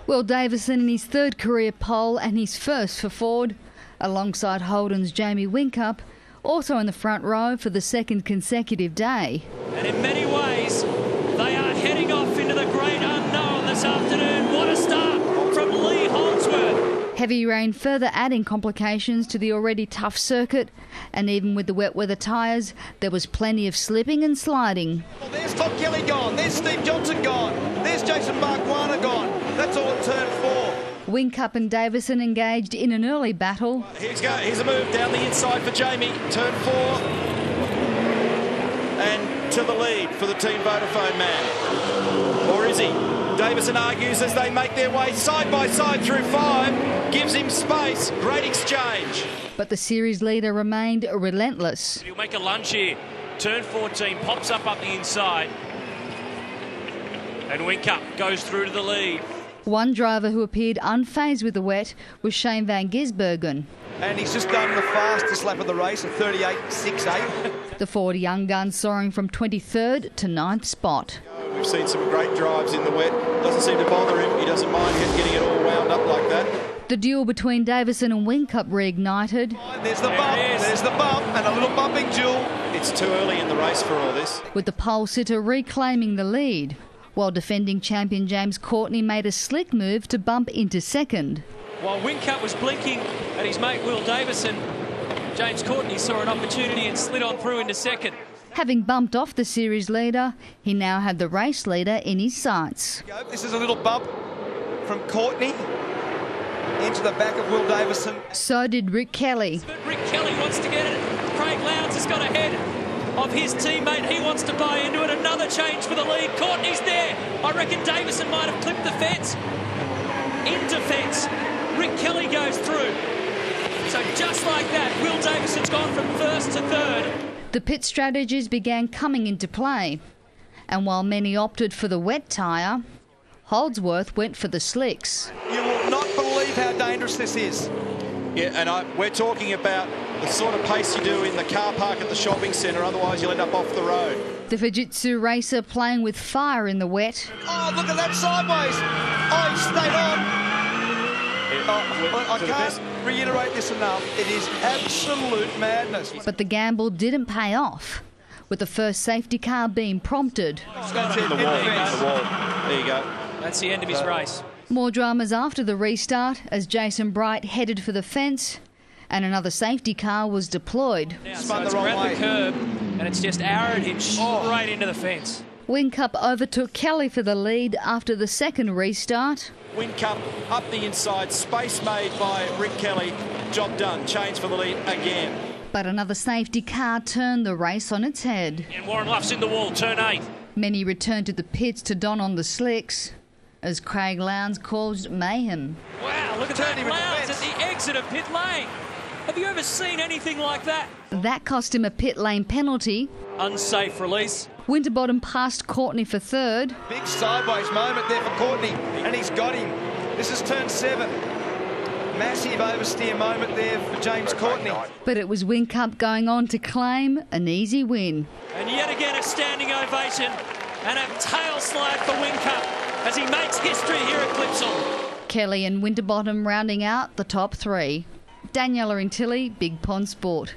Will Davison in his third career pole and his first for Ford, alongside Holden's Jamie Whincup, also in the front row for the second consecutive day. And in many ways, they are heading off into the great unknown this afternoon. What a start from Lee Holdsworth. Heavy rain further adding complications to the already tough circuit, and even with the wet weather tyres, there was plenty of slipping and sliding. Well, there's Tom Kelly gone, there's Steve Johnson gone, there's Jason Bargwanna gone. That's all at turn 4. Whincup and Davison engaged in an early battle. Here's a move down the inside for Jamie, turn 4. And to the lead for the Team Vodafone man. Or is he? Davison argues as they make their way side by side through 5, gives him space, great exchange. But the series leader remained relentless. He'll make a lunge here. Turn 14, pops up the inside. And Whincup goes through to the lead. One driver who appeared unfazed with the wet was Shane van Gisbergen. And he's just done the fastest lap of the race, a 38.68. The Ford young gun soaring from 23rd to 9th spot. We've seen some great drives in the wet. Doesn't seem to bother him. He doesn't mind getting it all wound up like that. The duel between Davison and Whincup reignited. There's the bump, there's the bump, and a little bumping duel. It's too early in the race for all this. With the pole sitter reclaiming the lead, while defending champion James Courtney made a slick move to bump into second. While Whincup was blinking at his mate Will Davison, James Courtney saw an opportunity and slid on through into second. Having bumped off the series leader, he now had the race leader in his sights. This is a little bump from Courtney into the back of Will Davison. So did Rick Kelly. But Rick Kelly wants to get it. Craig Lowndes has got ahead of his teammate. He wants to buy into it. Another change for the lead. Courtney's there. I reckon Davison might have clipped the fence. In defence, Rick Kelly goes through. So just like that, Will Davison's gone from first to third. The pit strategies began coming into play, and while many opted for the wet tyre, Holdsworth went for the slicks. You will not believe how dangerous this is. Yeah, and we're talking about the sort of pace you do in the car park at the shopping centre, otherwise you'll end up off the road. The Fujitsu racer playing with fire in the wet. Oh, look at that sideways. Oh, he stayed on. I can't reiterate this enough. It is absolute madness. But the gamble didn't pay off, with the first safety car being prompted. That's it. The wall. There you go. That's the end of his race. More dramas after the restart as Jason Bright headed for the fence and another safety car was deployed. Now, so it's around the curb and it's just arrowed him straight into the fence. Whincup overtook Kelly for the lead after the second restart. Whincup up the inside, space made by Rick Kelly. Job done, change for the lead again. But another safety car turned the race on its head. And Warren Luff's in the wall, turn 8. Many returned to the pits to don on the slicks as Craig Lowndes caused mayhem. Wow, look at that, Lowndes at the exit of pit lane. Have you ever seen anything like that? That cost him a pit lane penalty. Unsafe release. Winterbottom passed Courtney for third. Big sideways moment there for Courtney, and he's got him. This is turn 7. Massive oversteer moment there for James Courtney. But it was Whincup going on to claim an easy win. And yet again a standing ovation and a tail slide for Whincup as he makes history here at Clipsal. Kelly and Winterbottom rounding out the top 3. Daniela Intilli, Big Pond Sport.